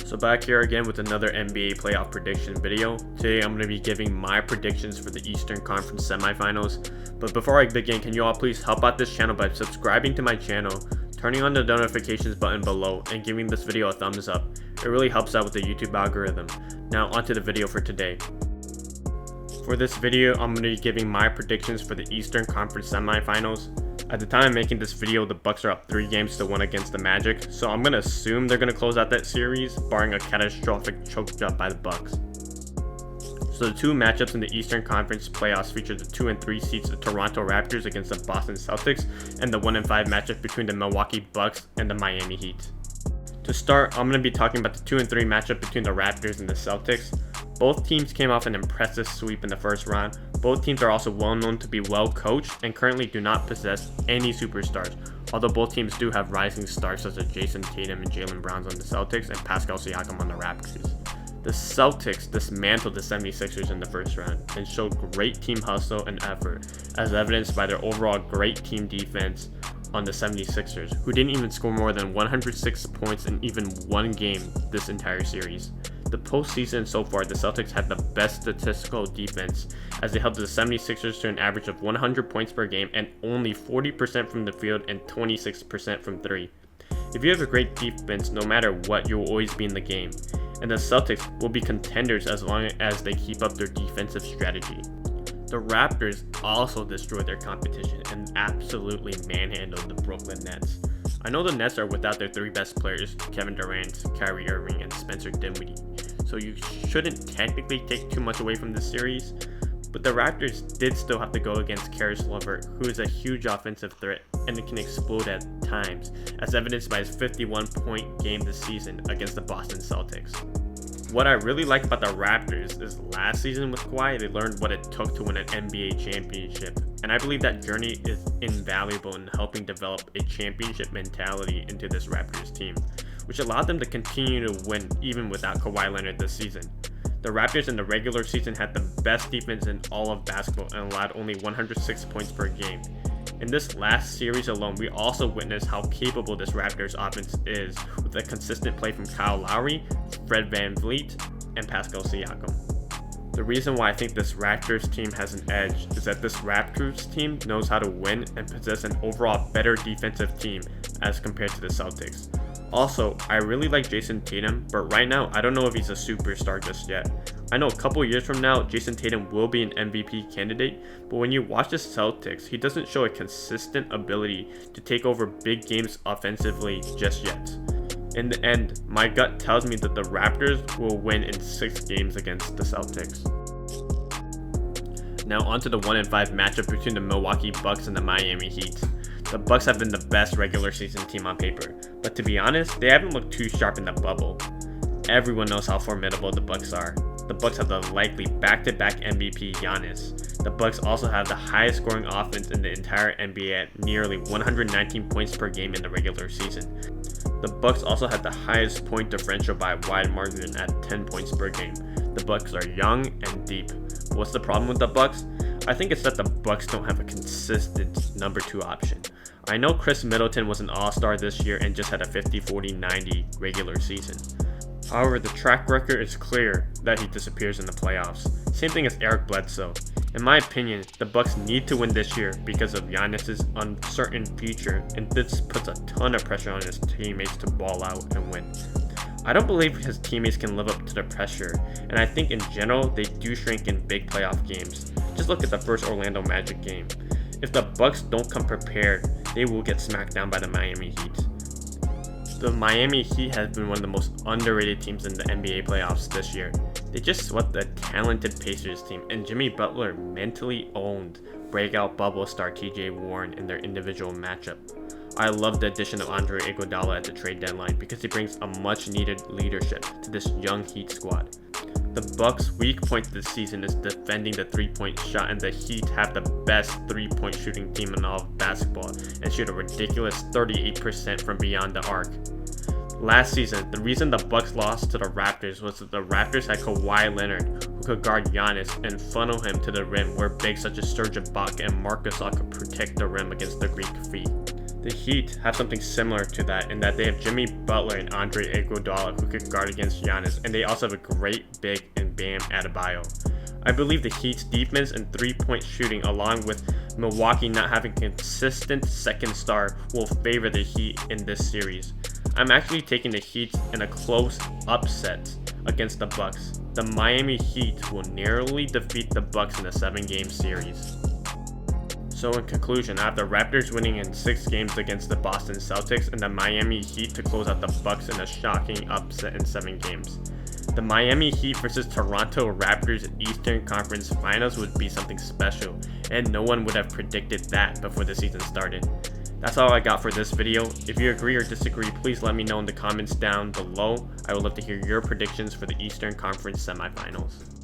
So back here again with another NBA playoff prediction video. Today I'm going to be giving my predictions for the Eastern Conference Semifinals. But before I begin, can you all please help out this channel by subscribing to my channel, turning on the notifications button below, and giving this video a thumbs up. It really helps out with the YouTube algorithm. Now onto the video for today. For this video, I'm going to be giving my predictions for the Eastern Conference Semifinals. At the time of making this video, the Bucks are up 3-1 against the Magic, so I'm going to assume they're going to close out that series, barring a catastrophic choke job by the Bucks. So the two matchups in the Eastern Conference playoffs feature the 2 and 3 seeds, the Toronto Raptors against the Boston Celtics, and the 1 and 5 matchup between the Milwaukee Bucks and the Miami Heat. To start, I'm going to be talking about the 2 and 3 matchup between the Raptors and the Celtics. Both teams came off an impressive sweep in the first round. Both teams are also well known to be well coached and currently do not possess any superstars, although both teams do have rising stars such as Jason Tatum and Jaylen Brown on the Celtics and Pascal Siakam on the Raptors. The Celtics dismantled the 76ers in the first round and showed great team hustle and effort, as evidenced by their overall great team defense on the 76ers, who didn't even score more than 106 points in even one game this entire series. The postseason so far, the Celtics had the best statistical defense, as they held the 76ers to an average of 100 points per game and only 40% from the field and 26% from 3. If you have a great defense, no matter what, you will always be in the game, and the Celtics will be contenders as long as they keep up their defensive strategy. The Raptors also destroyed their competition and absolutely manhandled the Brooklyn Nets. I know the Nets are without their 3 best players, Kevin Durant, Kyrie Irving, and Spencer Dinwiddie, so you shouldn't technically take too much away from this series, but the Raptors did still have to go against Caris LeVert, who is a huge offensive threat and can explode at times, as evidenced by his 51-point game this season against the Boston Celtics. What I really like about the Raptors is last season with Kawhi, they learned what it took to win an NBA championship, and I believe that journey is invaluable in helping develop a championship mentality into this Raptors team, which allowed them to continue to win even without Kawhi Leonard this season. The Raptors in the regular season had the best defense in all of basketball and allowed only 106 points per game. In this last series alone, we also witnessed how capable this Raptors offense is with a consistent play from Kyle Lowry, Fred VanVleet, and Pascal Siakam. The reason why I think this Raptors team has an edge is that this Raptors team knows how to win and possess an overall better defensive team as compared to the Celtics. Also, I really like Jason Tatum, but right now I don't know if he's a superstar just yet. I know a couple years from now, Jason Tatum will be an MVP candidate, but when you watch the Celtics, he doesn't show a consistent ability to take over big games offensively just yet. In the end, my gut tells me that the Raptors will win in 6 games against the Celtics. Now onto the 1 and 5 matchup between the Milwaukee Bucks and the Miami Heat. The Bucks have been the best regular season team on paper, but to be honest, they haven't looked too sharp in the bubble. Everyone knows how formidable the Bucks are. The Bucks have the likely back-to-back MVP Giannis. The Bucks also have the highest scoring offense in the entire NBA at nearly 119 points per game in the regular season. The Bucks also have the highest point differential by a wide margin at 10 points per game. The Bucks are young and deep. What's the problem with the Bucks? I think it's that the Bucks don't have a consistent number 2 option. I know Chris Middleton was an all-star this year and just had a 50-40-90 regular season. However, the track record is clear that he disappears in the playoffs. Same thing as Eric Bledsoe. In my opinion, the Bucks need to win this year because of Giannis' uncertain future, and this puts a ton of pressure on his teammates to ball out and win. I don't believe his teammates can live up to the pressure, and I think in general they do shrink in big playoff games. Just look at the first Orlando Magic game. If the Bucks don't come prepared, they will get smacked down by the Miami Heat. The Miami Heat has been one of the most underrated teams in the NBA playoffs this year. They just swept the talented Pacers team, and Jimmy Butler mentally owned breakout bubble star TJ Warren in their individual matchup. I love the addition of Andre Iguodala at the trade deadline because he brings a much needed leadership to this young Heat squad. The Bucks' weak point this season is defending the 3-point shot, and the Heat have the best 3-point shooting team in all of basketball and shoot a ridiculous 38% from beyond the arc. Last season, the reason the Bucks lost to the Raptors was that the Raptors had Kawhi Leonard, who could guard Giannis and funnel him to the rim, where bigs such as Serge Ibaka and Marc Gasol could protect the rim against the Greek feet. The Heat have something similar to that in that they have Jimmy Butler and Andre Iguodala who could guard against Giannis, and they also have a great big in Bam Adebayo. I believe the Heat's defense and three-point shooting, along with Milwaukee not having consistent second star, will favor the Heat in this series. I'm actually taking the Heat in a close upset against the Bucks. The Miami Heat will narrowly defeat the Bucks in a 7-game series. So in conclusion, I have the Raptors winning in 6 games against the Boston Celtics and the Miami Heat to close out the Bucks in a shocking upset in 7 games. The Miami Heat versus Toronto Raptors Eastern Conference Finals would be something special, and no one would have predicted that before the season started. That's all I got for this video. If you agree or disagree, please let me know in the comments down below. I would love to hear your predictions for the Eastern Conference Semifinals.